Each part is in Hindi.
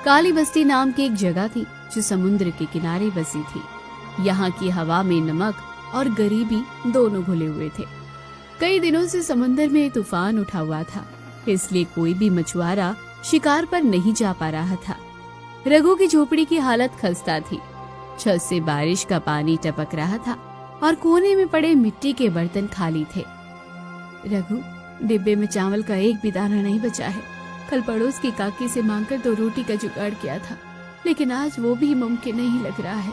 काली बस्ती नाम की एक जगह थी जो समुद्र के किनारे बसी थी। यहाँ की हवा में नमक और गरीबी दोनों घुले हुए थे। कई दिनों से समंदर में तूफान उठा हुआ था, इसलिए कोई भी मछुआरा शिकार पर नहीं जा पा रहा था। रघु की झोपड़ी की हालत खस्ता थी। छत से बारिश का पानी टपक रहा था और कोने में पड़े मिट्टी के बर्तन खाली थे। रघु, डिब्बे में चावल का एक भी दाना नहीं बचा है। कल पड़ोस की काकी से मांगकर 2 रोटी का जुगाड़ किया था, लेकिन आज वो भी मुमकिन नहीं लग रहा है।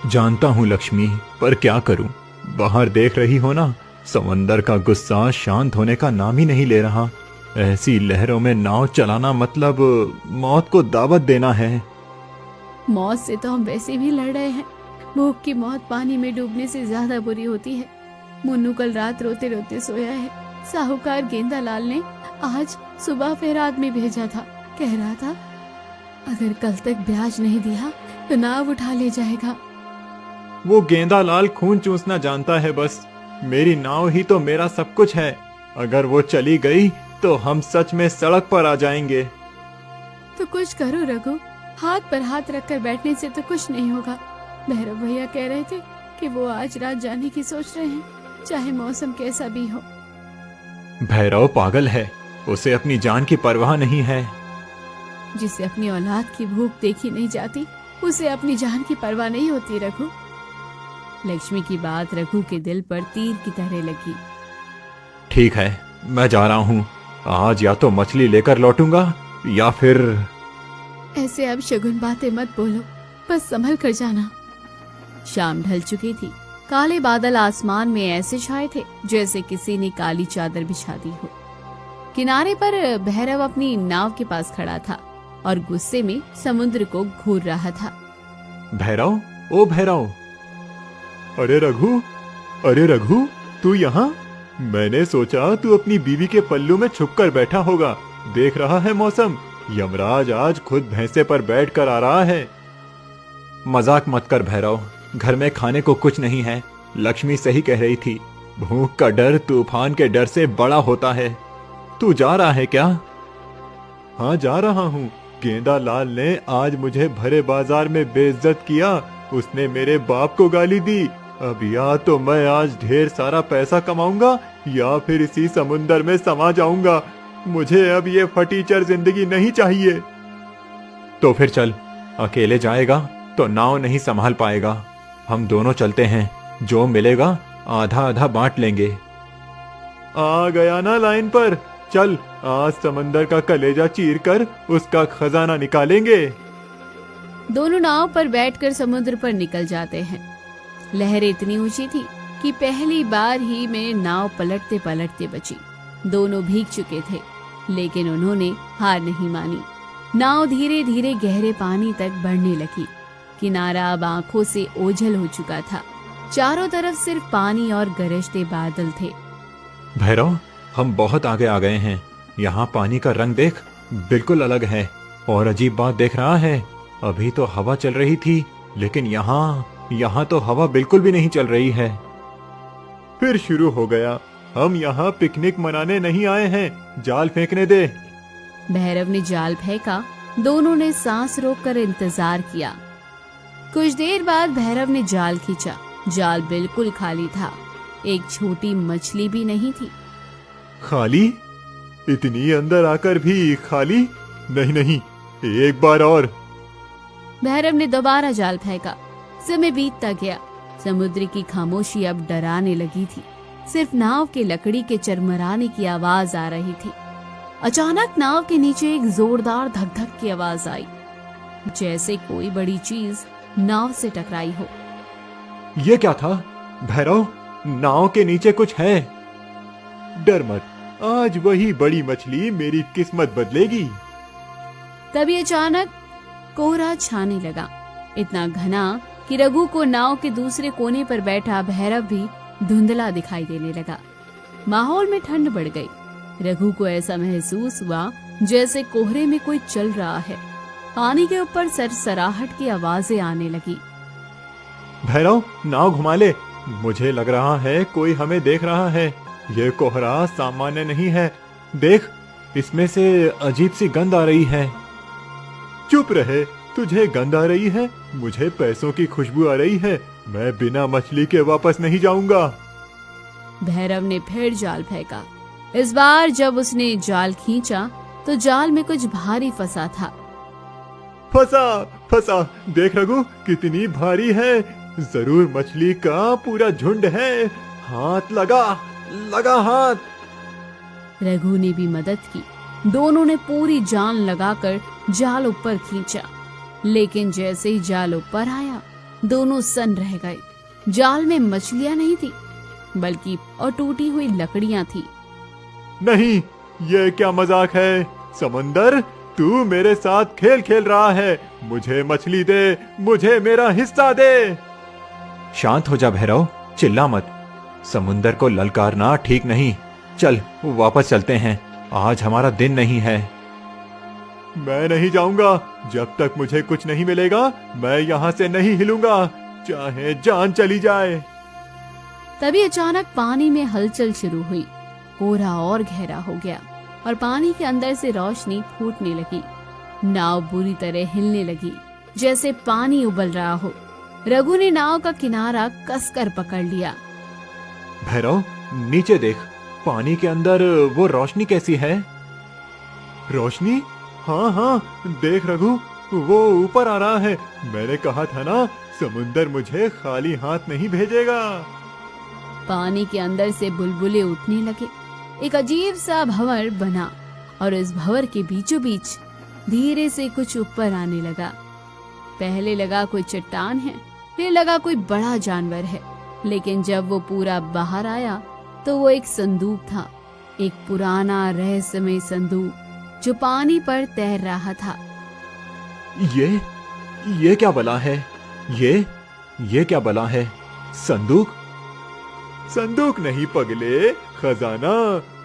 जानता हूँ लक्ष्मी, पर क्या करूं? बाहर देख रही हो ना, समंदर का गुस्सा शांत होने का नाम ही नहीं ले रहा। ऐसी लहरों में नाव चलाना मतलब मौत को दावत देना है। मौत से तो हम वैसे भी लड़ रहे हैं। भूख की मौत पानी में डूबने से ज्यादा बुरी होती है। मुन्नू कल रात रोते रोते सोया है। साहूकार गेंदा लाल ने आज सुबह फिर आदमी भेजा था। कह रहा था अगर कल तक ब्याज नहीं दिया तो नाव उठा ले जाएगा। वो गेंदा लाल खून चूसना जानता है बस। मेरी नाव ही तो मेरा सब कुछ है। अगर वो चली गई तो हम सच में सड़क पर आ जाएंगे। तो कुछ करो रघु, हाथ पर हाथ रखकर बैठने से तो कुछ नहीं होगा। भैरव भैया कह रहे थे कि वो आज रात जाने की सोच रहे हैं, चाहे मौसम कैसा भी हो। भैरव पागल है, उसे अपनी जान की परवाह नहीं है। जिसे अपनी औलाद की भूख देखी नहीं जाती, उसे अपनी जान की परवाह नहीं होती रघु। लक्ष्मी की बात रघु के दिल पर तीर की तरह लगी। ठीक है, मैं जा रहा हूँ। आज या तो मछली लेकर लौटूंगा या फिर। ऐसे अब शगुन बातें मत बोलो, बस संभल कर जाना। शाम ढल चुकी थी। काले बादल आसमान में ऐसे छाए थे जैसे किसी ने काली चादर बिछा दी हो। किनारे पर भैरव अपनी नाव के पास खड़ा था और गुस्से में समुद्र को घूर रहा था। भैरव, ओ भैरव! अरे रघु, तू यहाँ? मैंने सोचा तू अपनी बीवी के पल्लू में छुपकर बैठा होगा। देख रहा है मौसम, यमराज आज खुद भैंसे पर बैठ कर आ रहा है। मजाक मत कर भैरव, घर में खाने को कुछ नहीं है। लक्ष्मी सही कह रही थी, भूख का डर तूफान के डर से बड़ा होता है। तू जा रहा है क्या? हाँ, जा रहा हूँ। गेंदा लाल ने आज मुझे भरे बाजार में बेइज्जत किया। उसने मेरे बाप को गाली दी। अब या तो मैं आज ढेर सारा पैसा कमाऊंगा या फिर इसी समुंदर में समा जाऊंगा। मुझे अब ये फटीचर जिंदगी नहीं चाहिए। तो फिर चल, अकेले जाएगा तो नाव नहीं संभाल पाएगा। हम दोनों चलते हैं, जो मिलेगा आधा आधा बांट लेंगे। आ गया ना लाइन पर? चल, आज समंदर का कलेजा चीर कर उसका खजाना निकालेंगे। दोनों नाव पर बैठकर समुद्र पर निकल जाते हैं। लहरें इतनी ऊंची थी कि पहली बार ही में नाव पलटते पलटते बची। दोनों भीग चुके थे, लेकिन उन्होंने हार नहीं मानी। नाव धीरे धीरे गहरे पानी तक बढ़ने लगी। किनारा अब आंखों से ओझल हो चुका था। चारों तरफ सिर्फ पानी और गरजते बादल थे। भैरव, हम बहुत आगे आ गए हैं। यहाँ पानी का रंग देख, बिल्कुल अलग है। और अजीब बात देख रहा है, अभी तो हवा चल रही थी, लेकिन यहाँ तो हवा बिल्कुल भी नहीं चल रही है। फिर शुरू हो गया। हम यहाँ पिकनिक मनाने नहीं आए हैं, जाल फेंकने दे। भैरव ने जाल फेंका। दोनों ने सांस रोककर इंतजार किया। कुछ देर बाद भैरव ने जाल खींचा। जाल बिल्कुल खाली था, एक छोटी मछली भी नहीं थी। खाली? इतनी अंदर आकर भी खाली? नहीं, एक बार और। भैरव ने दोबारा जाल फेंका। समय बीतता गया। समुद्र की खामोशी अब डराने लगी थी। सिर्फ नाव के लकड़ी के चरमराने की आवाज आ रही थी। अचानक नाव के नीचे एक जोरदार धक धक की आवाज आई, जैसे कोई बड़ी चीज नाव से टकराई हो। ये क्या था? भैरव, नाव के नीचे कुछ है। डर मत, आज वही बड़ी मछली मेरी किस्मत बदलेगी। तभी अचानक कोहरा छाने लगा, इतना घना कि रघु को नाव के दूसरे कोने पर बैठा भैरव भी धुंधला दिखाई देने लगा। माहौल में ठंड बढ़ गई। रघु को ऐसा महसूस हुआ जैसे कोहरे में कोई चल रहा है। पानी के ऊपर सरसराहट की आवाजें आने लगी। भैरव, नाव घुमा ले। मुझे लग रहा है कोई हमें देख रहा है। ये कोहरा सामान्य नहीं है। देख, इसमें से अजीब सी गंध आ रही है। चुप रहे, तुझे गंध आ रही है, मुझे पैसों की खुशबू आ रही है, मैं बिना मछली के वापस नहीं जाऊंगा। भैरव ने फिर जाल फेंका। इस बार जब उसने जाल खींचा तो जाल में कुछ भारी फंसा था। फंसा फंसा, देख रघु कितनी भारी है, जरूर मछली का पूरा झुंड है, हाथ लगा, लगा हाथ। रघु ने भी मदद की। दोनों ने पूरी जान लगाकर जाल ऊपर खींचा, लेकिन जैसे ही जाल ऊपर आया दोनों सन्न रह गए। जाल में मछलियां नहीं थी, बल्कि और टूटी हुई लकड़ियां थी। नहीं, ये क्या मजाक है? समंदर, तू मेरे साथ खेल खेल रहा है, मुझे मछली दे, मुझे मेरा हिस्सा दे। शांत हो जा भैरव, चिल्ला मत। समुंदर को ललकारना ठीक नहीं। चल वापस चलते हैं, आज हमारा दिन नहीं है। मैं नहीं जाऊंगा, जब तक मुझे कुछ नहीं मिलेगा मैं यहाँ से नहीं हिलूंगा, चाहे जान चली जाए। तभी अचानक पानी में हलचल शुरू हुई। कोहरा और गहरा हो गया और पानी के अंदर से रोशनी फूटने लगी। नाव बुरी तरह हिलने लगी, जैसे पानी उबल रहा हो। रघु ने नाव का किनारा कसकर पकड़ लिया। भैरव, नीचे देख, पानी के अंदर वो रोशनी कैसी है? रोशनी? हाँ हाँ, देख रघु, वो ऊपर आ रहा है। मैंने कहा था ना, समुंदर मुझे खाली हाथ नहीं भेजेगा। पानी के अंदर से बुलबुले उठने लगे। एक अजीब सा भंवर बना और इस भंवर के बीचों बीच धीरे से कुछ ऊपर आने लगा। पहले लगा कोई चट्टान है, फिर लगा कोई बड़ा जानवर है, लेकिन जब वो पूरा बाहर आया तो वो एक संदूक था। एक पुराना रहस्यमय संदूक जो पानी पर तैर रहा था। ये क्या बला है? ये क्या बला है? संदूक? संदूक नहीं पगले, खजाना,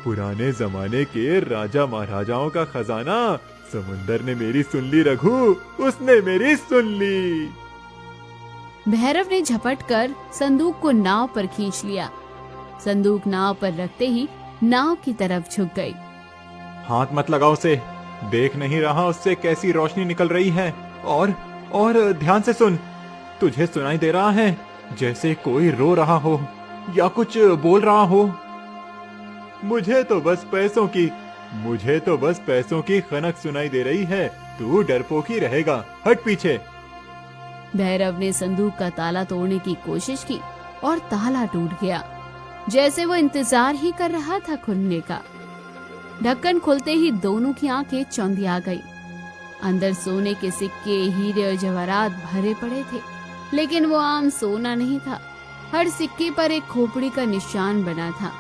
पुराने जमाने के राजा महाराजाओं का खजाना। समुंदर ने मेरी सुन ली रघु, उसने मेरी सुन ली। भैरव ने झपट कर संदूक को नाव पर खींच लिया। संदूक नाव पर रखते ही नाव की तरफ झुक गई। हाथ मत लगाओ उसे, देख नहीं रहा उससे कैसी रोशनी निकल रही है? और ध्यान से सुन, तुझे सुनाई दे रहा है जैसे कोई रो रहा हो या कुछ बोल रहा हो। मुझे तो बस पैसों की खनक सुनाई दे रही है। तू डरपोक ही रहेगा, हट पीछे। भैरव ने संदूक का ताला तोड़ने की कोशिश की और ताला टूट गया, जैसे वो इंतजार ही कर रहा था खुलने का। ढक्कन खुलते ही दोनों की आंखें चौंधिया गई। अंदर सोने के सिक्के, हीरे और जवाहरात भरे पड़े थे, लेकिन वो आम सोना नहीं था। हर सिक्के पर एक खोपड़ी का निशान बना था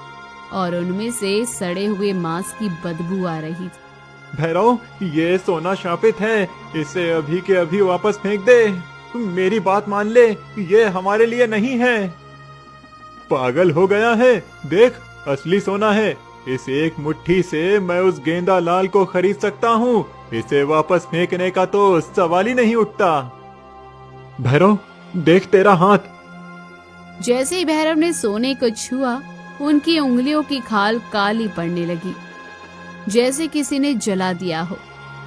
और उनमें से सड़े हुए मांस की बदबू आ रही थी। भैरव, ये सोना शापित है, इसे अभी के अभी वापस फेंक दे। मेरी बात मान ले, ये हमारे लिए नहीं है। पागल हो गया है? देख, असली सोना है। इस एक मुट्ठी से मैं उस गेंदा लाल को खरीद सकता हूँ, इसे वापस फेंकने का तो सवाल ही नहीं उठता। भैरव, देख तेरा हाथ। जैसे ही भैरव ने सोने को छुआ, उनकी उंगलियों की खाल काली पड़ने लगी, जैसे किसी ने जला दिया हो।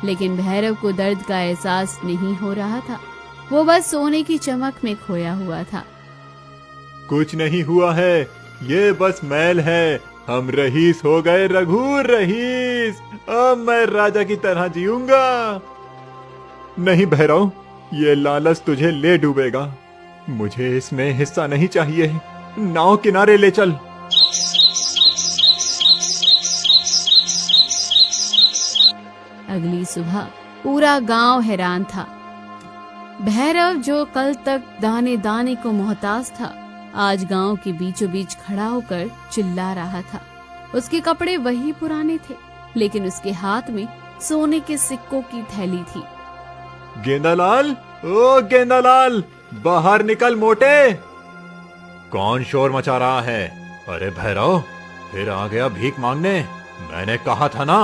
लेकिन भैरव को दर्द का एहसास नहीं हो रहा था, वो बस सोने की चमक में खोया हुआ था। कुछ नहीं हुआ है, ये बस मैल है। हम रईस हो गए रघु, रईस। अब मैं राजा की तरह जीऊंगा। नहीं भैरव, ये लालच तुझे ले डूबेगा। मुझे इसमें हिस्सा नहीं चाहिए। नाव किनारे ले चल। अगली सुबह पूरा गांव हैरान था। भैरव, जो कल तक दाने दाने को मोहताज था, आज गांव के बीचों बीच खड़ा होकर चिल्ला रहा था। उसके कपड़े वही पुराने थे, लेकिन उसके हाथ में सोने के सिक्कों की थैली थी। गेंदालाल, ओ गेंदालाल, बाहर निकल मोटे। कौन शोर मचा रहा है? अरे भैरव, फिर आ गया भीख मांगने, मैंने कहा था ना।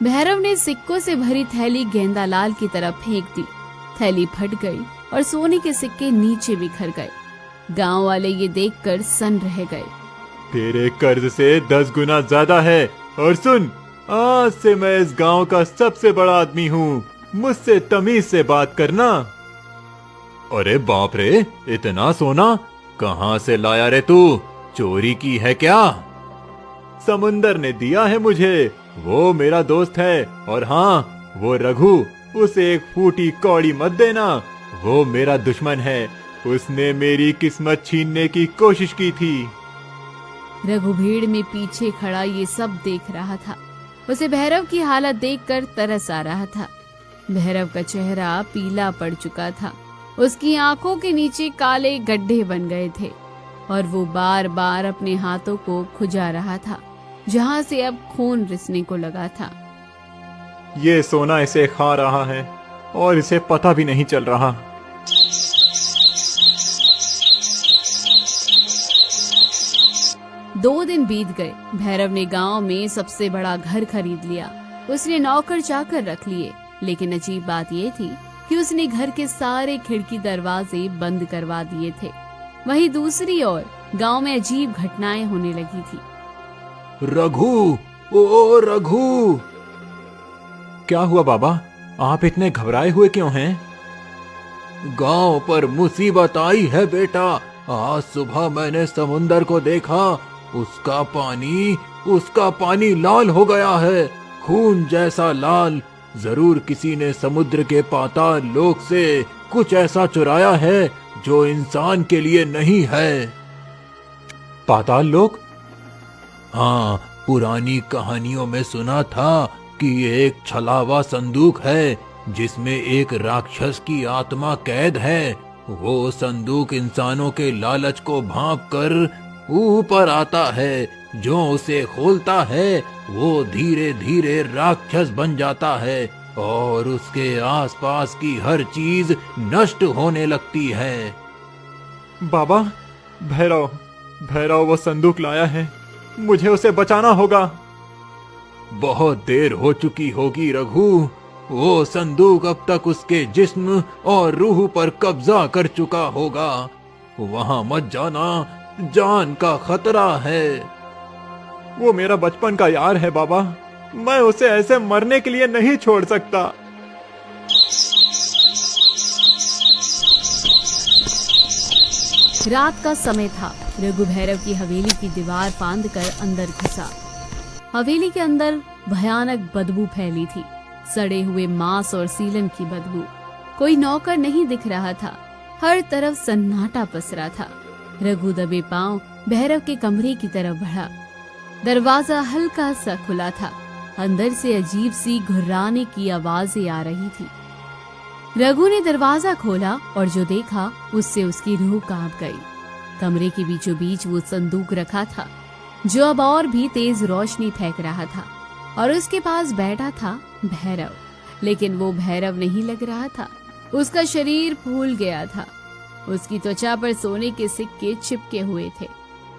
भैरव ने सिक्कों से भरी थैली गेंदालाल की तरफ फेंक दी। थैली फट गई और सोने के सिक्के नीचे बिखर गए। गांव वाले ये देखकर सन्न रह गए। तेरे कर्ज से 10 गुना ज्यादा है। और सुन, आज से मैं इस गांव का सबसे बड़ा आदमी हूँ। मुझसे तमीज से बात करना। अरे बाप रे, इतना सोना कहाँ से लाया रे तू? चोरी की है क्या? समुंदर ने दिया है मुझे, वो मेरा दोस्त है। और हाँ, वो रघु, उसे एक फूटी कौड़ी मत देना, वो मेरा दुश्मन है, उसने मेरी किस्मत छीनने की कोशिश की थी। रघु भीड़ में पीछे खड़ा ये सब देख रहा था। उसे भैरव की हालत देखकर तरस आ रहा था। भैरव का चेहरा पीला पड़ चुका था, उसकी आंखों के नीचे काले गड्ढे बन गए थे और वो बार बार अपने हाथों को खुजा रहा था, जहां से अब खून रिसने को लगा था। ये सोना इसे खा रहा है और इसे पता भी नहीं चल रहा। दो दिन बीत गए। भैरव ने गांव में सबसे बड़ा घर खरीद लिया। उसने नौकर चाकर रख लिए, लेकिन अजीब बात ये थी कि उसने घर के सारे खिड़की दरवाजे बंद करवा दिए थे। वहीं दूसरी ओर गांव में अजीब घटनाएं होने लगी थी। रघु, ओ रघु! क्या हुआ बाबा? आप इतने घबराए हुए क्यों हैं? गांव पर मुसीबत आई है बेटा। आज सुबह मैंने समुंदर को देखा, उसका पानी लाल हो गया है, खून जैसा लाल। जरूर किसी ने समुद्र के पाताल लोक से कुछ ऐसा चुराया है जो इंसान के लिए नहीं है। पाताल लोक? हाँ, पुरानी कहानियों में सुना था कि ये एक छलावा संदूक है जिसमें एक राक्षस की आत्मा कैद है। वो संदूक इंसानों के लालच को भांप कर ऊपर आता है। जो उसे खोलता है वो धीरे धीरे राक्षस बन जाता है और उसके आसपास की हर चीज नष्ट होने लगती है। बाबा, भैरव वो संदूक लाया है, मुझे उसे बचाना होगा। बहुत देर हो चुकी होगी रघु, वो संदूक अब तक उसके जिस्म और रूह पर कब्जा कर चुका होगा। वहां मत जाना, जान का खतरा है। वो मेरा बचपन का यार है बाबा, मैं उसे ऐसे मरने के लिए नहीं छोड़ सकता। रात का समय था। रघु भैरव की हवेली की दीवार फांद कर अंदर घुसा। हवेली के अंदर भयानक बदबू फैली थी, सड़े हुए मांस और सीलन की बदबू। कोई नौकर नहीं दिख रहा था, हर तरफ सन्नाटा पसरा था। रघु दबे पांव भैरव के कमरे की तरफ बढ़ा। दरवाजा हल्का सा खुला था, अंदर से अजीब सी घुर्राने की आवाजें आ रही थी। रघु ने दरवाजा खोला और जो देखा उससे उसकी रूह कांप गई। कमरे के बीचों बीच वो संदूक रखा था जो अब और भी तेज रोशनी फेंक रहा था, और उसके पास बैठा था भैरव। लेकिन वो भैरव नहीं लग रहा था, उसका शरीर फूल गया था। उसकी त्वचा पर सोने के सिक्के चिपके हुए थे,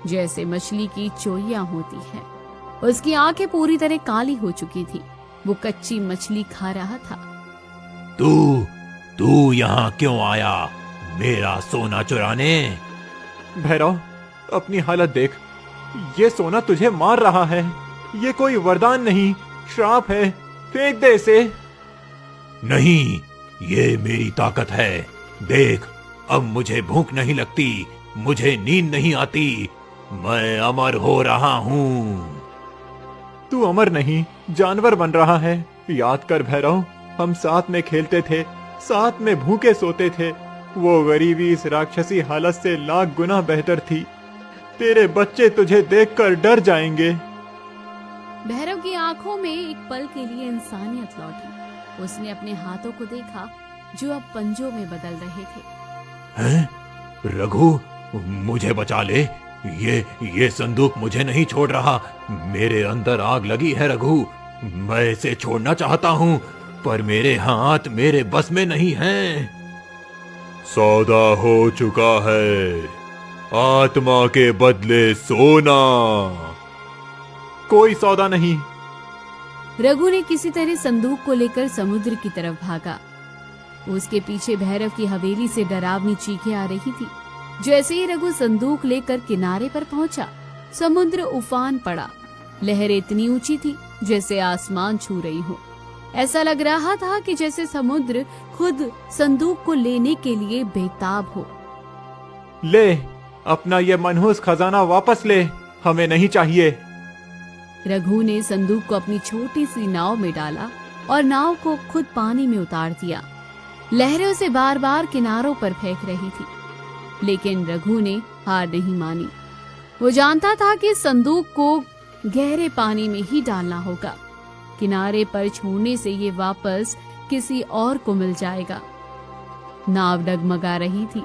जैसे मछली की चोइयां होती है। उसकी आंखें पूरी तरह काली हो चुकी थी, वो कच्ची मछली खा रहा था। तू यहाँ क्यों आया, मेरा सोना चुराने? भैरव, अपनी हालत देख, ये सोना तुझे मार रहा है। ये कोई वरदान नहीं, श्राप है, फेंक दे इसे। नहीं, ये मेरी ताकत है। देख, अब मुझे भूख नहीं लगती, मुझे नींद नहीं आती, मैं अमर हो रहा हूँ। तू अमर नहीं, जानवर बन रहा है। याद कर भैरव, हम साथ में खेलते थे, साथ में भूखे सोते थे। वो गरीबी इस राक्षसी हालत से लाख गुना बेहतर थी। तेरे बच्चे तुझे देखकर डर जाएंगे। भैरव की आंखों में एक पल के लिए इंसानियत लौटी। उसने अपने हाथों को देखा जो अब पंजों में बदल रहे थे। हैं? रघु, मुझे बचा ले, ये संदूक मुझे नहीं छोड़ रहा। मेरे अंदर आग लगी है रघु, मैं इसे छोड़ना चाहता हूँ, पर मेरे हाथ मेरे बस में नहीं हैं। सौदा हो चुका है, आत्मा के बदले सोना। कोई सौदा नहीं। रघु ने किसी तरह संदूक को लेकर समुद्र की तरफ भागा। उसके पीछे भैरव की हवेली से डरावनी चीखें आ रही थी। जैसे ही रघु संदूक लेकर किनारे पर पहुंचा, समुद्र उफान पड़ा। लहरें इतनी ऊंची थी जैसे आसमान छू रही हो। ऐसा लग रहा था कि जैसे समुद्र खुद संदूक को लेने के लिए बेताब हो। ले, अपना ये मनहूस खजाना वापस ले, हमें नहीं चाहिए। रघु ने संदूक को अपनी छोटी सी नाव में डाला और नाव को खुद पानी में उतार दिया। लहरें उसे बार बार किनारों पर फेंक रही थी, लेकिन रघु ने हार नहीं मानी। वो जानता था कि संदूक को गहरे पानी में ही डालना होगा। किनारे पर छोड़ने से ये वापस किसी और को मिल जाएगा। नाव डगमगा रही थी,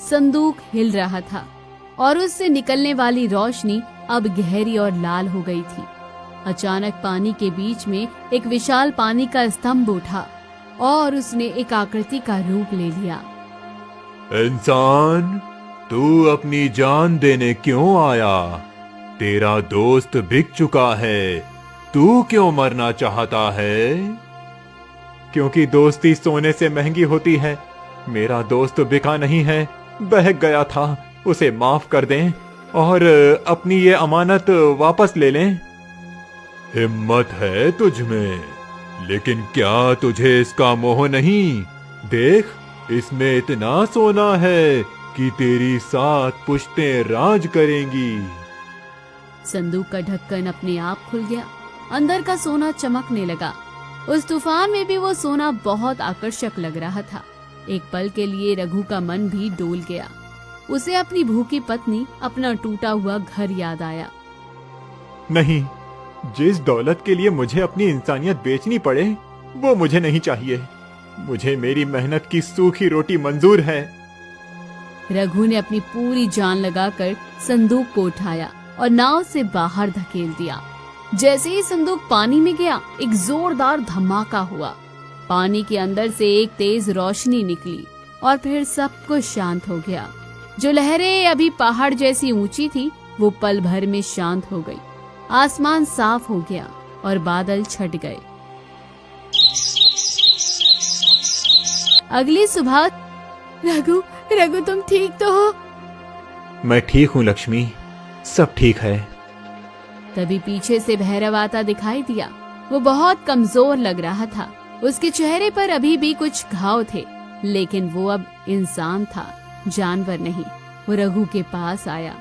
संदूक हिल रहा था और उससे निकलने वाली रोशनी अब गहरी और लाल हो गई थी। अचानक पानी के बीच में एक विशाल पानी का स्तंभ उठा और उसने एक आकृति का रूप ले लिया। इंसान, तू अपनी जान देने क्यों आया? तेरा दोस्त बिक चुका है, तू क्यों मरना चाहता है? क्योंकि दोस्ती सोने से महंगी होती है। मेरा दोस्त बिका नहीं है, बहक गया था, उसे माफ कर दें और अपनी ये अमानत वापस ले लें। हिम्मत है तुझ में, लेकिन क्या तुझे इसका मोह नहीं? देख, इसमें इतना सोना है कि तेरी 7 पुश्तें राज करेंगी। संदूक का ढक्कन अपने आप खुल गया। अंदर का सोना चमकने लगा। उस तूफान में भी वो सोना बहुत आकर्षक लग रहा था। एक पल के लिए रघु का मन भी डोल गया। उसे अपनी भूखी पत्नी, अपना टूटा हुआ घर याद आया। नहीं, जिस दौलत के लिए मुझे अपनी इंसानियत बेचनी पड़े, वो मुझे नहीं चाहिए। मुझे मेरी मेहनत की सूखी रोटी मंजूर है। रघु ने अपनी पूरी जान लगाकर संदूक को उठाया और नाव से बाहर धकेल दिया। जैसे ही संदूक पानी में गया, एक जोरदार धमाका हुआ। पानी के अंदर से एक तेज रोशनी निकली और फिर सब कुछ शांत हो गया। जो लहरें अभी पहाड़ जैसी ऊंची थी, वो पल भर में शांत हो गई। आसमान साफ हो गया और बादल छट गए। अगली सुबह, रघु, रघु तुम ठीक तो हो? मैं ठीक हूँ लक्ष्मी, सब ठीक है। तभी पीछे से भैरव आता दिखाई दिया। वो बहुत कमजोर लग रहा था। उसके चेहरे पर अभी भी कुछ घाव थे, लेकिन वो अब इंसान था, जानवर नहीं। वो रघु के पास आया।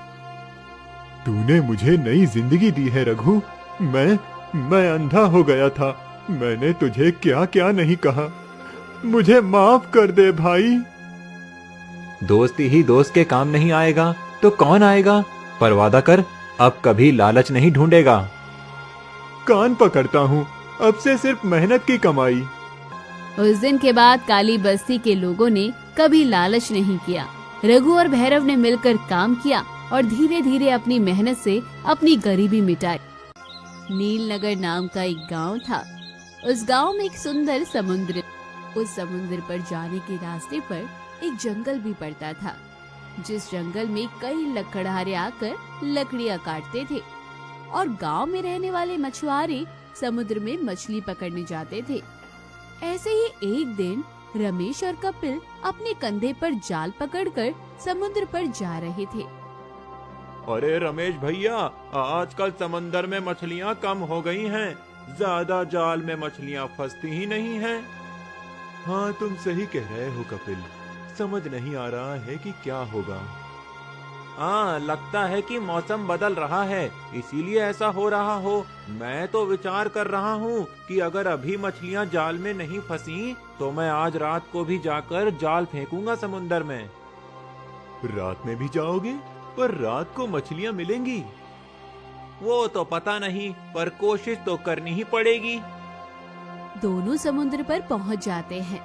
तूने मुझे नई जिंदगी दी है रघु। मैं अंधा हो गया था। मैंने तुझे क्या क्या नहीं कहा। मुझे माफ कर दे भाई। दोस्ती ही दोस्त के काम नहीं आएगा तो कौन आएगा? पर वादा कर, अब कभी लालच नहीं ढूंढेगा। कान पकड़ता हूँ, अब से सिर्फ मेहनत की कमाई। उस दिन के बाद काली बस्ती के लोगों ने कभी लालच नहीं किया। रघु और भैरव ने मिलकर काम किया और धीरे धीरे अपनी मेहनत से अपनी गरीबी मिटाई। नीलनगर नाम का एक गांव था। उस गांव में एक सुंदर समुद्र। उस समुद्र पर जाने के रास्ते पर एक जंगल भी पड़ता था, जिस जंगल में कई लकड़हारे आकर लकड़ियां काटते थे और गांव में रहने वाले मछुआरे समुद्र में मछली पकड़ने जाते थे। ऐसे ही एक दिन रमेश और कपिल अपने कंधे पर जाल पकड़कर समुद्र पर जा रहे थे। अरे रमेश भैया, आजकल समंदर में मछलियाँ कम हो गई हैं। ज्यादा जाल में मछलियाँ फंसती ही नहीं हैं। हाँ, तुम सही कह रहे हो कपिल। समझ नहीं आ रहा है कि क्या होगा। हाँ, लगता है कि मौसम बदल रहा है, इसीलिए ऐसा हो रहा हो। मैं तो विचार कर रहा हूँ कि अगर अभी मछलियाँ जाल में नहीं फंसी तो मैं आज रात को भी जाकर जाल फेंकूंगा समुंदर में। रात में भी जाओगे? पर रात को मछलियाँ मिलेंगी? वो तो पता नहीं, पर कोशिश तो करनी ही पड़ेगी। दोनों समुद्र पर पहुंच जाते हैं।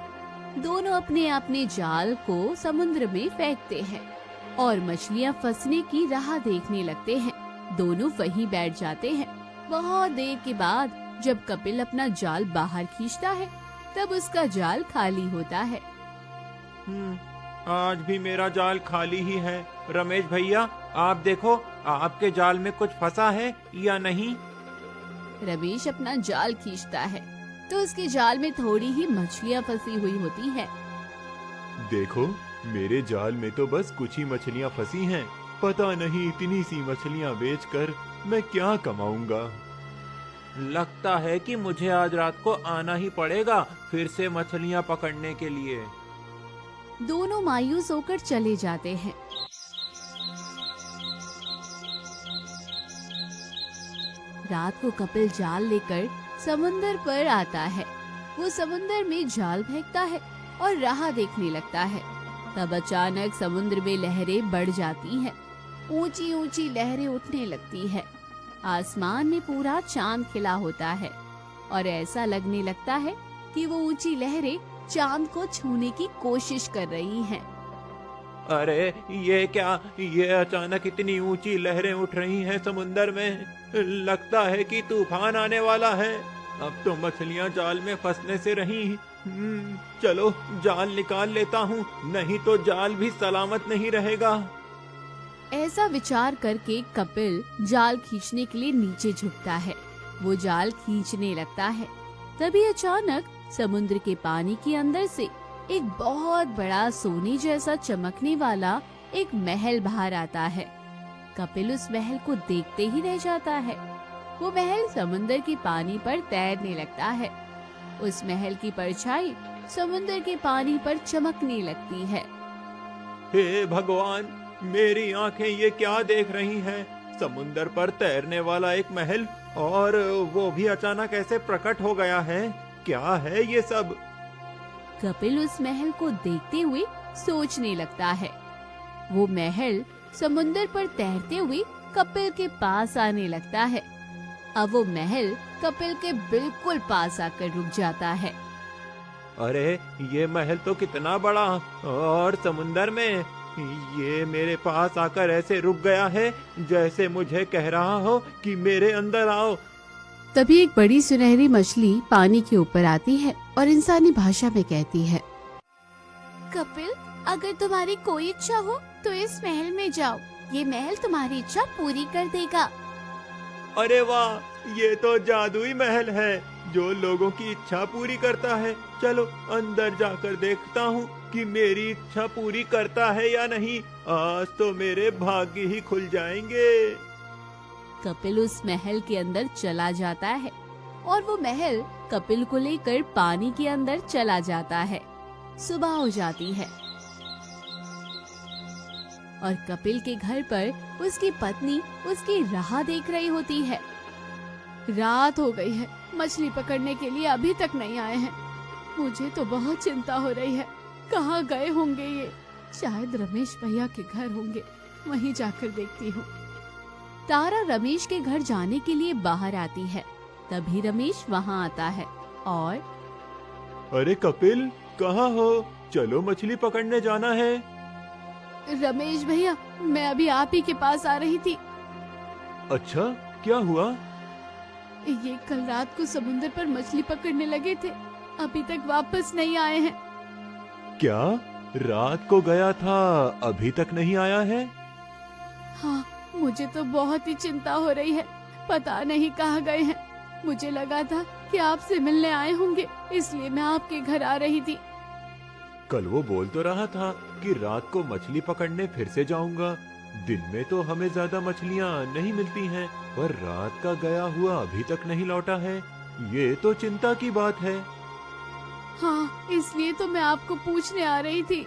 दोनों अपने अपने जाल को समुद्र में फेंकते हैं और मछलियां फंसने की राह देखने लगते हैं। दोनों वहीं बैठ जाते हैं। बहुत देर के बाद जब कपिल अपना जाल बाहर खींचता है, तब उसका जाल खाली होता है। आज भी मेरा जाल खाली ही है। रमेश भैया, आप देखो, आपके जाल में कुछ फंसा है या नहीं? रमेश अपना जाल खींचता है तो उसके जाल में थोड़ी ही मछलियां फंसी हुई होती हैं। देखो, मेरे जाल में तो बस कुछ ही मछलियां फंसी हैं। पता नहीं इतनी सी मछलियां बेचकर मैं क्या कमाऊंगा। लगता है कि मुझे आज रात को आना ही पड़ेगा फिर से मछलियां पकड़ने के लिए। दोनों मायूस होकर चले जाते हैं। रात को कपिल जाल लेकर समुंदर पर आता है। वो समुंदर में जाल फेंकता है और राह देखने लगता है। तब अचानक समुद्र में लहरें बढ़ जाती हैं। ऊंची ऊंची लहरें उठने लगती है। आसमान में पूरा चांद खिला होता है और ऐसा लगने लगता है कि वो ऊंची लहरें चांद को छूने की कोशिश कर रही हैं। अरे ये क्या, ये अचानक इतनी ऊंची लहरें उठ रही हैं समुंदर में। लगता है कि तूफान आने वाला है। अब तो मछलियां जाल में फंसने से रही। चलो जाल निकाल लेता हूँ, नहीं तो जाल भी सलामत नहीं रहेगा। ऐसा विचार करके कपिल जाल खींचने के लिए नीचे झुकता है। वो जाल खींचने लगता है। तभी अचानक समुद्र के पानी के अंदर से एक बहुत बड़ा सोने जैसा चमकने वाला एक महल बाहर आता है। कपिल उस महल को देखते ही रह जाता है। वो महल समुद्र के पानी पर तैरने लगता है। उस महल की परछाई समुद्र के पानी पर चमकने लगती है। हे भगवान, मेरी आंखें ये क्या देख रही हैं? समुंदर पर तैरने वाला एक महल, और वो भी अचानक ऐसे प्रकट हो गया है। क्या है ये सब? कपिल उस महल को देखते हुए सोचने लगता है। वो महल समुंदर पर तैरते हुए कपिल के पास आने लगता है। अब वो महल कपिल के बिल्कुल पास आकर रुक जाता है। अरे ये महल तो कितना बड़ा, और समुंदर में ये मेरे पास आकर ऐसे रुक गया है जैसे मुझे कह रहा हो कि मेरे अंदर आओ। तभी एक बड़ी सुनहरी मछली पानी के ऊपर आती है और इंसानी भाषा में कहती है, कपिल, अगर तुम्हारी कोई इच्छा हो तो इस महल में जाओ। ये महल तुम्हारी इच्छा पूरी कर देगा। अरे वाह, ये तो जादुई महल है जो लोगों की इच्छा पूरी करता है। चलो अंदर जाकर देखता हूँ कि मेरी इच्छा पूरी करता है या नहीं। आज तो मेरे भाग्य ही खुल जाएंगे। कपिल उस महल के अंदर चला जाता है और वो महल कपिल को लेकर पानी के अंदर चला जाता है। सुबह हो जाती है और कपिल के घर पर उसकी पत्नी उसकी राह देख रही होती है। रात हो गई है, मछली पकड़ने के लिए अभी तक नहीं आए हैं। मुझे तो बहुत चिंता हो रही है। कहाँ गए होंगे ये? शायद रमेश भैया के घर होंगे, वहीं जाकर देखती हूँ। तारा रमेश के घर जाने के लिए बाहर आती है। तभी रमेश वहाँ आता है और अरे कपिल, कहाँ हो? चलो मछली पकड़ने जाना है। रमेश भैया, मैं अभी आप ही के पास आ रही थी। अच्छा, क्या हुआ? ये कल रात को समुद्र पर मछली पकड़ने लगे थे, अभी तक वापस नहीं आए हैं। क्या? रात को गया था, अभी तक नहीं आया है? हाँ, मुझे तो बहुत ही चिंता हो रही है। पता नहीं कहाँ गए हैं। मुझे लगा था कि आपसे मिलने आए होंगे, इसलिए मैं आपके घर आ रही थी। कल वो बोल तो रहा था कि रात को मछली पकड़ने फिर से जाऊंगा। दिन में तो हमें ज्यादा मछलियाँ नहीं मिलती हैं, पर रात का गया हुआ अभी तक नहीं लौटा है। ये तो चिंता की बात है। हाँ, इसलिए तो मैं आपको पूछने आ रही थी।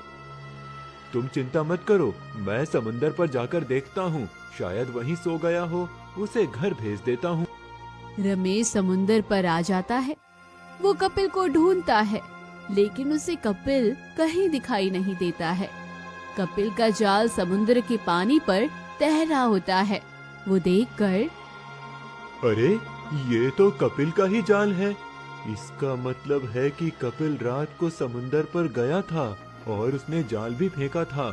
तुम चिंता मत करो, मैं समुंदर पर जाकर देखता हूँ, शायद वहीं सो गया हो। उसे घर भेज देता हूँ। रमेश समुंदर पर आ जाता है। वो कपिल को ढूंढता है, लेकिन उसे कपिल कहीं दिखाई नहीं देता है। कपिल का जाल समुद्र के पानी पर तैरा होता है। वो देखकर, अरे ये तो कपिल का ही जाल है। इसका मतलब है कि कपिल रात को समुंदर पर गया था और उसने जाल भी फेंका था,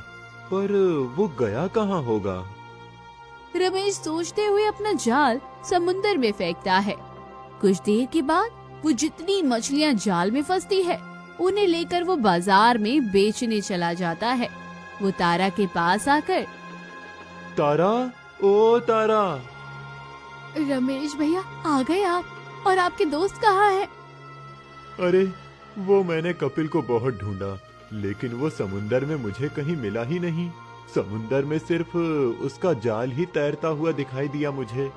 पर वो गया कहाँ होगा? रमेश सोचते हुए अपना जाल समुंदर में फेंकता है। कुछ देर के बाद वो जितनी मछलियाँ जाल में फंसती है, उन्हें लेकर वो बाजार में बेचने चला जाता है। वो तारा के पास आकर, तारा, ओ तारा। रमेश भैया, आ गए आप? और आपके दोस्त कहाँ हैं? अरे वो मैंने कपिल को बहुत ढूंढा, लेकिन वो समुंदर में मुझे कहीं मिला ही नहीं। समुंदर में सिर्फ उसका जाल ही तैरता हुआ दिखाई दिया मुझे।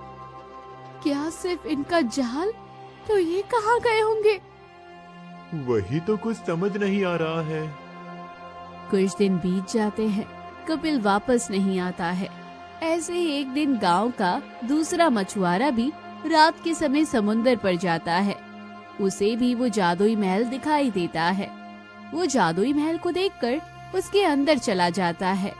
क्या सिर्फ इनका जाल? तो ये कहाँ गए होंगे? वही तो कुछ समझ नहीं आ रहा है। कुछ दिन बीत जाते हैं, कपिल वापस नहीं आता है। ऐसे ही एक दिन गांव का दूसरा मछुआरा भी रात के समय समुंदर पर जाता है। उसे भी वो जादुई महल दिखाई देता है। वो जादुई महल को देखकर उसके अंदर चला जाता है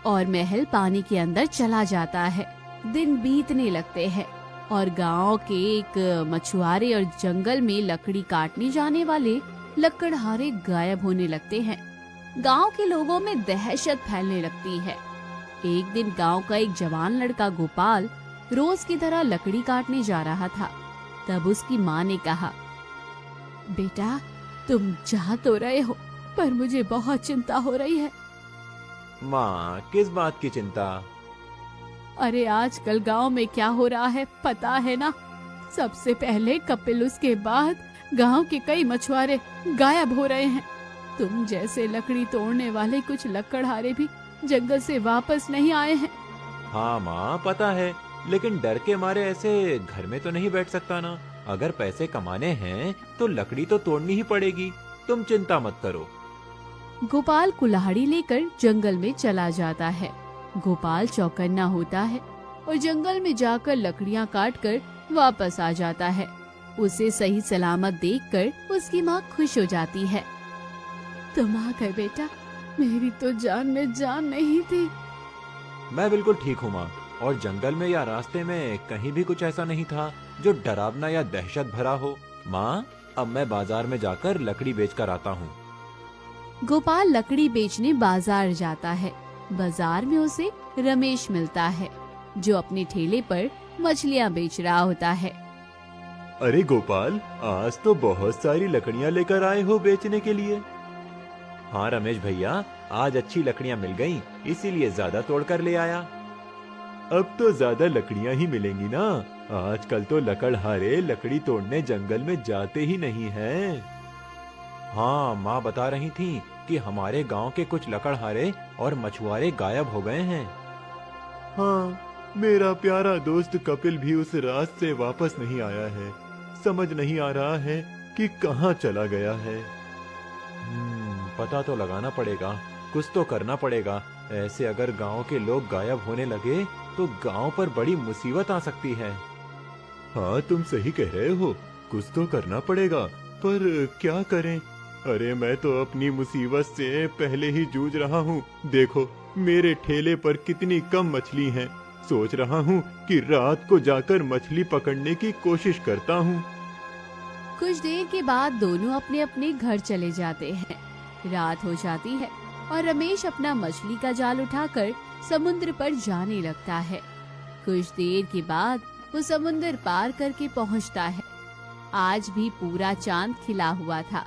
और महल पानी के अंदर चला जाता है। दिन बीतने लगते हैं और गांव के एक मछुआरे और जंगल में लकड़ी काटने जाने वाले लकड़हारे गायब होने लगते हैं। गांव के लोगों में दहशत फैलने लगती है। एक दिन गांव का एक जवान लड़का गोपाल रोज की तरह लकड़ी काटने जा रहा था। तब उसकी माँ ने कहा, बेटा तुम जा तो रहे हो, पर मुझे बहुत चिंता हो रही है। माँ, किस बात की चिंता? अरे आजकल गांव में क्या हो रहा है पता है ना? सबसे पहले कपिल, उसके बाद गांव के कई मछुआरे गायब हो रहे हैं। तुम जैसे लकड़ी तोड़ने वाले कुछ लकड़हारे भी जंगल से वापस नहीं आए हैं। हाँ माँ, पता है, लेकिन डर के मारे ऐसे घर में तो नहीं बैठ सकता ना। अगर पैसे कमाने हैं तो लकड़ी तो तोड़नी ही पड़ेगी। तुम चिंता मत करो। गोपाल कुल्हाड़ी लेकर जंगल में चला जाता है। गोपाल चौकन्ना होता है और जंगल में जाकर लकड़ियां काटकर वापस आ जाता है। उसे सही सलामत देखकर उसकी माँ खुश हो जाती है। तुम आ गए बेटा, मेरी तो जान में जान नहीं थी। मैं बिल्कुल ठीक हूँ माँ, और जंगल में या रास्ते में कहीं भी कुछ ऐसा नहीं था जो डरावना या दहशत भरा हो। माँ, अब मैं बाजार में जाकर लकड़ी बेचकर आता हूँ। गोपाल लकड़ी बेचने बाजार जाता है। बाजार में उसे रमेश मिलता है, जो अपने ठेले पर मछलियाँ बेच रहा होता है। अरे गोपाल, आज तो बहुत सारी लकड़ियाँ लेकर आए हो बेचने के लिए। हाँ रमेश भैया, आज अच्छी लकड़ियाँ मिल गईं, इसीलिए ज्यादा तोड़कर ले आया। अब तो ज्यादा लकड़ियाँ ही मिलेंगी ना। आजकल तो लकड़हारे लकड़ी तोड़ने जंगल में जाते ही नहीं हैं। हाँ, माँ बता रही थी कि हमारे गांव के कुछ लकड़हारे और मछुआरे गायब हो गए हैं। हाँ, मेरा प्यारा दोस्त कपिल भी उस रात से वापस नहीं आया है। समझ नहीं आ रहा है कि कहाँ चला गया है। पता तो लगाना पड़ेगा, कुछ तो करना पड़ेगा। ऐसे अगर गांव के लोग गायब होने लगे तो गांव पर बड़ी मुसीबत आ सकती है। हाँ, तुम सही कह रहे हो, कुछ तो करना पड़ेगा, पर क्या करें? अरे मैं तो अपनी मुसीबत से पहले ही जूझ रहा हूँ। देखो मेरे ठेले पर कितनी कम मछली हैं। सोच रहा हूँ कि रात को जाकर मछली पकड़ने की कोशिश करता हूँ। कुछ देर के बाद दोनों अपने अपने घर चले जाते हैं। रात हो जाती है और रमेश अपना मछली का जाल उठाकर समुद्र पर जाने लगता है। कुछ देर के बाद वो समुद्र पार करके पहुंचता है। आज भी पूरा चांद खिला हुआ था।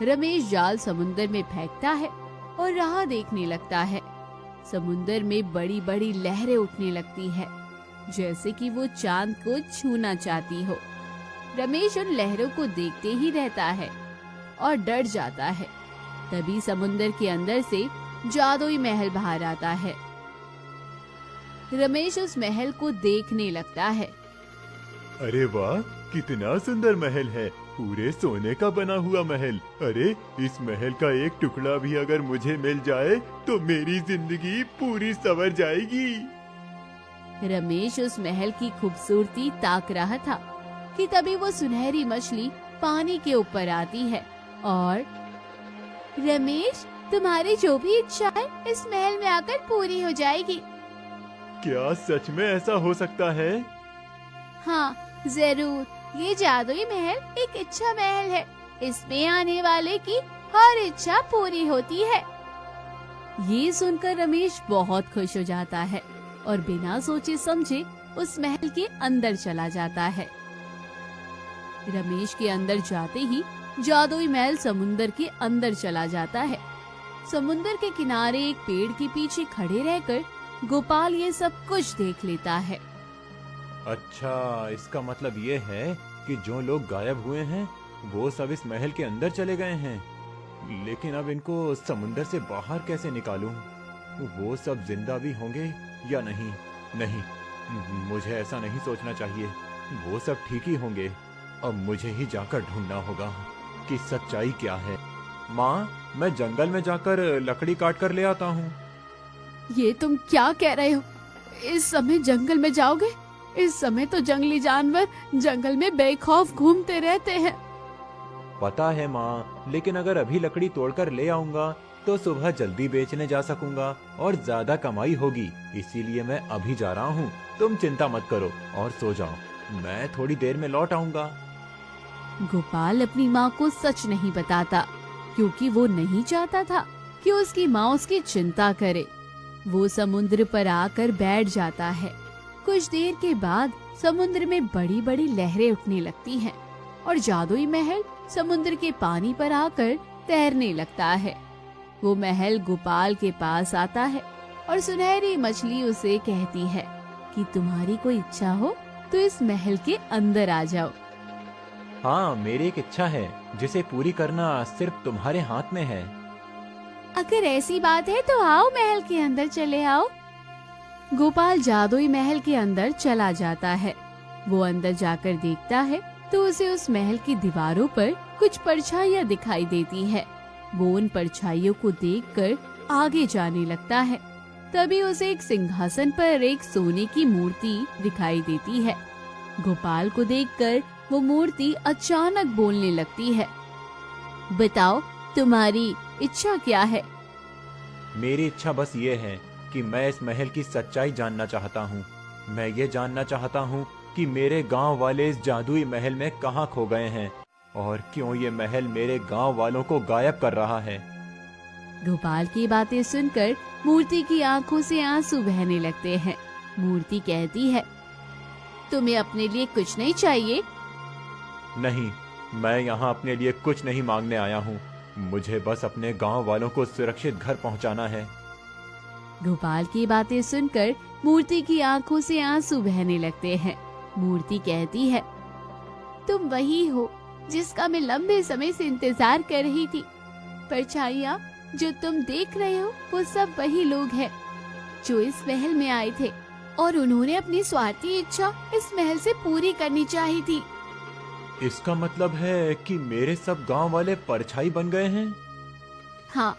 रमेश जाल समुद्र में फेंकता है और राह देखने लगता है। समुद्र में बड़ी बड़ी लहरें उठने लगती है, जैसे कि वो चांद को छूना चाहती हो। रमेश उन लहरों को देखते ही रहता है और डर जाता है। तभी समुद्र के अंदर से जादुई महल बाहर आता है। रमेश उस महल को देखने लगता है। अरे वाह, कितना सुंदर महल है, पूरे सोने का बना हुआ महल। अरे इस महल का एक टुकड़ा भी अगर मुझे मिल जाए तो मेरी जिंदगी पूरी संवर जाएगी। रमेश उस महल की खूबसूरती ताक रहा था कि तभी वो सुनहरी मछली पानी के ऊपर आती है और रमेश, तुम्हारी जो भी इच्छा है इस महल में आकर पूरी हो जाएगी। क्या सच में ऐसा हो सकता है? हाँ जरूर, ये जादुई महल एक इच्छा महल है। इसमें आने वाले की हर इच्छा पूरी होती है। ये सुनकर रमेश बहुत खुश हो जाता है और बिना सोचे समझे उस महल के अंदर चला जाता है। रमेश के अंदर जाते ही जादुई महल समुंदर के अंदर चला जाता है। समुंदर के किनारे एक पेड़ के पीछे खड़े रहकर गोपाल ये सब कुछ देख लेता है। अच्छा, इसका मतलब ये है कि जो लोग गायब हुए हैं वो सब इस महल के अंदर चले गए हैं। लेकिन अब इनको समुंदर से बाहर कैसे निकालूं? वो सब जिंदा भी होंगे या नहीं? नहीं, मुझे ऐसा नहीं सोचना चाहिए। वो सब ठीक ही होंगे। अब मुझे ही जाकर ढूंढना होगा कि सच्चाई क्या है। माँ, मैं जंगल में जाकर लकड़ी काट कर ले आता हूँ। ये तुम क्या कह रहे हो? इस समय जंगल में जाओगे? इस समय तो जंगली जानवर जंगल में बेखौफ घूमते रहते हैं। पता है माँ, लेकिन अगर अभी लकड़ी तोड़कर ले आऊंगा तो सुबह जल्दी बेचने जा सकूंगा और ज्यादा कमाई होगी। इसीलिए मैं अभी जा रहा हूँ। तुम चिंता मत करो और सो जाओ, मैं थोड़ी देर में लौट आऊंगा। गोपाल अपनी माँ को सच नहीं बताता, क्योंकि वो नहीं चाहता था कि उसकी माँ उसकी चिंता करे। वो समुद्र पर आकर बैठ जाता है। कुछ देर के बाद समुद्र में बड़ी बड़ी लहरें उठने लगती हैं और जादुई महल समुद्र के पानी पर आकर तैरने लगता है। वो महल गोपाल के पास आता है और सुनहरी मछली उसे कहती है कि तुम्हारी कोई इच्छा हो तो इस महल के अंदर आ जाओ। हाँ, मेरी एक इच्छा है जिसे पूरी करना सिर्फ तुम्हारे हाथ में है। अगर ऐसी बात है तो आओ, महल के अंदर चले आओ। गोपाल जादुई महल के अंदर चला जाता है। वो अंदर जाकर देखता है तो उसे उस महल की दीवारों पर कुछ परछाइयां दिखाई देती है। वो उन परछाइयों को देखकर आगे जाने लगता है। तभी उसे एक सिंहासन पर एक सोने की मूर्ति दिखाई देती है। गोपाल को देखकर वो मूर्ति अचानक बोलने लगती है। बताओ, तुम्हारी इच्छा क्या है? मेरी इच्छा बस ये है कि मैं इस महल की सच्चाई जानना चाहता हूँ। मैं ये जानना चाहता हूँ कि मेरे गांव वाले इस जादुई महल में कहाँ खो गए हैं और क्यों ये महल मेरे गांव वालों को गायब कर रहा है। गोपाल की बातें सुनकर मूर्ति की आंखों से आंसू बहने लगते हैं। मूर्ति कहती है, तुम्हें अपने लिए कुछ नहीं चाहिए? नहीं, मैं यहाँ अपने लिए कुछ नहीं मांगने आया हूँ। मुझे बस अपने गांव वालों को सुरक्षित घर पहुँचाना है। गोपाल की बातें सुनकर मूर्ति की आंखों से आंसू बहने लगते हैं। मूर्ति कहती है, तुम वही हो जिसका मैं लंबे समय से इंतजार कर रही थी। परछाइयाँ जो तुम देख रहे हो वो सब वही लोग हैं जो इस महल में आए थे और उन्होंने अपनी स्वार्थी इच्छा इस महल से पूरी करनी चाहिए थी। इसका मतलब है कि मेरे सब गांव वाले परछाई बन गए हैं? हाँ,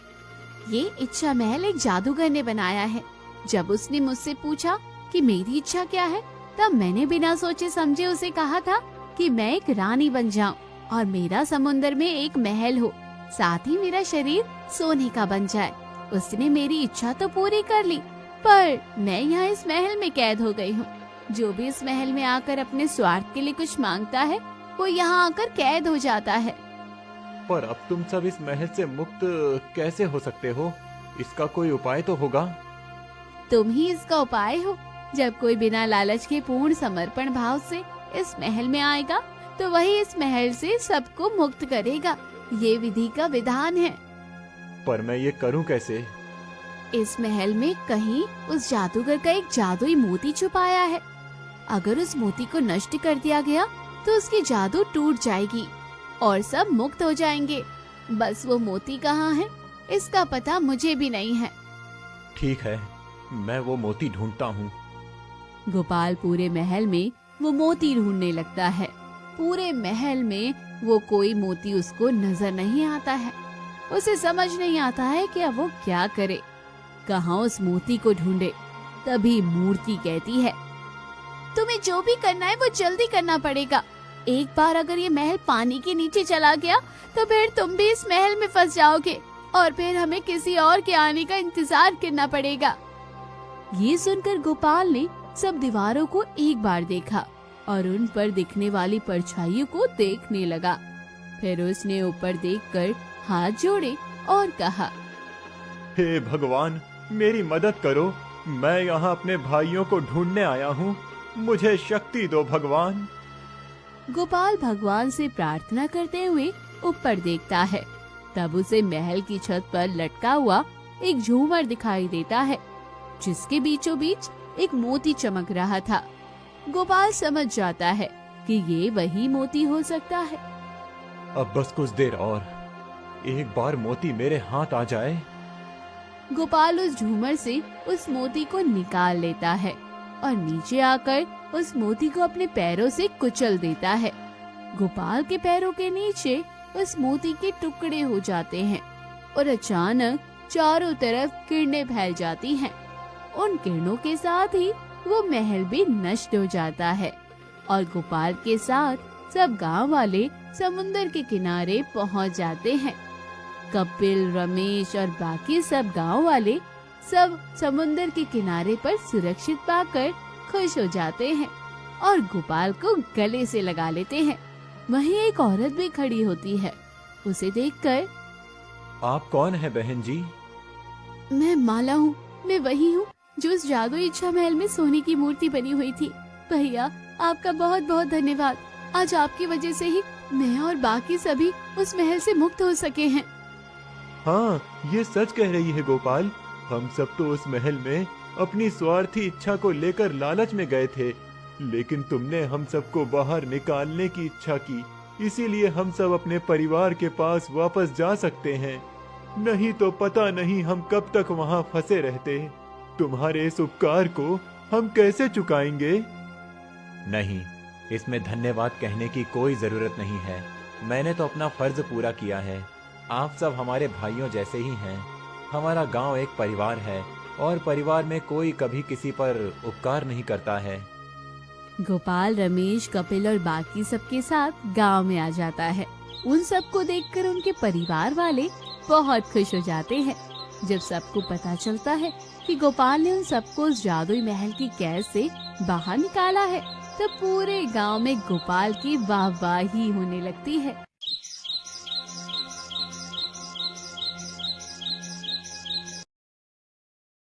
ये इच्छा महल एक जादूगर ने बनाया है। जब उसने मुझसे पूछा कि मेरी इच्छा क्या है, तब मैंने बिना सोचे समझे उसे कहा था कि मैं एक रानी बन जाऊं और मेरा समुद्र में एक महल हो, साथ ही मेरा शरीर सोने का बन जाए। उसने मेरी इच्छा तो पूरी कर ली, पर मैं यहाँ इस महल में कैद हो गई हूँ। जो भी इस महल में आकर अपने स्वार्थ के लिए कुछ मांगता है वो यहाँ आकर कैद हो जाता है। पर अब तुम सब इस महल से मुक्त कैसे हो सकते हो? इसका कोई उपाय तो होगा। तुम ही इसका उपाय हो। जब कोई बिना लालच के पूर्ण समर्पण भाव से इस महल में आएगा तो वही इस महल से सबको मुक्त करेगा। ये विधि का विधान है। पर मैं ये करूं कैसे? इस महल में कहीं उस जादूगर का एक जादुई मोती छुपाया है। अगर उस मोती को नष्ट कर दिया गया तो उसकी जादू टूट जाएगी और सब मुक्त हो जाएंगे। बस वो मोती कहाँ है, इसका पता मुझे भी नहीं है। ठीक है, मैं वो मोती ढूंढता हूँ। गोपाल पूरे महल में वो मोती ढूंढने लगता है। पूरे महल में वो कोई मोती उसको नजर नहीं आता है। उसे समझ नहीं आता है कि अब वो क्या करे, कहाँ उस मोती को ढूंढे। तभी मूर्ति कहती है, तुम्हें जो भी करना है वो जल्दी करना पड़ेगा। एक बार अगर ये महल पानी के नीचे चला गया तो फिर तुम भी इस महल में फंस जाओगे और फिर हमें किसी और के आने का इंतजार करना पड़ेगा। ये सुनकर गोपाल ने सब दीवारों को एक बार देखा और उन पर दिखने वाली परछाइयों को देखने लगा। फिर उसने ऊपर देखकर हाथ जोड़े और कहा, हे भगवान, मेरी मदद करो। मैं यहाँ अपने भाइयों को ढूंढने आया हूँ। मुझे शक्ति दो भगवान। गोपाल भगवान से प्रार्थना करते हुए ऊपर देखता है। तब उसे महल की छत पर लटका हुआ एक झूमर दिखाई देता है, जिसके बीचों बीच एक मोती चमक रहा था। गोपाल समझ जाता है कि ये वही मोती हो सकता है। अब बस कुछ देर और, एक बार मोती मेरे हाथ आ जाए। गोपाल उस झूमर से उस मोती को निकाल लेता है और नीचे आकर उस मोती को अपने पैरों से कुचल देता है। गोपाल के पैरों के नीचे उस मोती के टुकड़े हो जाते हैं और अचानक चारों तरफ किरणें फैल जाती हैं। उन किरणों के साथ ही वो महल भी नष्ट हो जाता है और गोपाल के साथ सब गांव वाले समुंदर के किनारे पहुंच जाते हैं। कपिल, रमेश और बाकी सब गांव वाले सब समुंदर के किनारे पर सुरक्षित पाकर खुश हो जाते हैं और गोपाल को गले से लगा लेते हैं। वहीं एक औरत भी खड़ी होती है। उसे देखकर, आप कौन है बहन जी? मैं माला हूँ। मैं वही हूँ जो उस जादुई इच्छा महल में सोने की मूर्ति बनी हुई थी। भैया, आपका बहुत बहुत धन्यवाद। आज आपकी वजह से ही मैं और बाकी सभी उस महल से मुक्त हो सके हैं। हाँ, ये सच कह रही है गोपाल। हम सब तो उस महल में अपनी स्वार्थी इच्छा को लेकर लालच में गए थे, लेकिन तुमने हम सबको बाहर निकालने की इच्छा की, इसीलिए हम सब अपने परिवार के पास वापस जा सकते हैं। नहीं तो पता नहीं हम कब तक वहाँ फंसे रहते। तुम्हारे इस उपकार को हम कैसे चुकाएंगे? नहीं, इसमें धन्यवाद कहने की कोई जरूरत नहीं है। मैंने तो अपना फर्ज पूरा किया है। आप सब हमारे भाइयों जैसे ही हैं। हमारा गांव एक परिवार है और परिवार में कोई कभी किसी पर उपकार नहीं करता है। गोपाल, रमेश, कपिल और बाकी सबके साथ गांव में आ जाता है। उन सबको देखकर उनके परिवार वाले बहुत खुश हो जाते हैं। जब सबको पता चलता है कि गोपाल ने उन सबको उस जादुई महल की कैद से बाहर निकाला है, तो पूरे गांव में गोपाल की वाहवाही होने लगती है।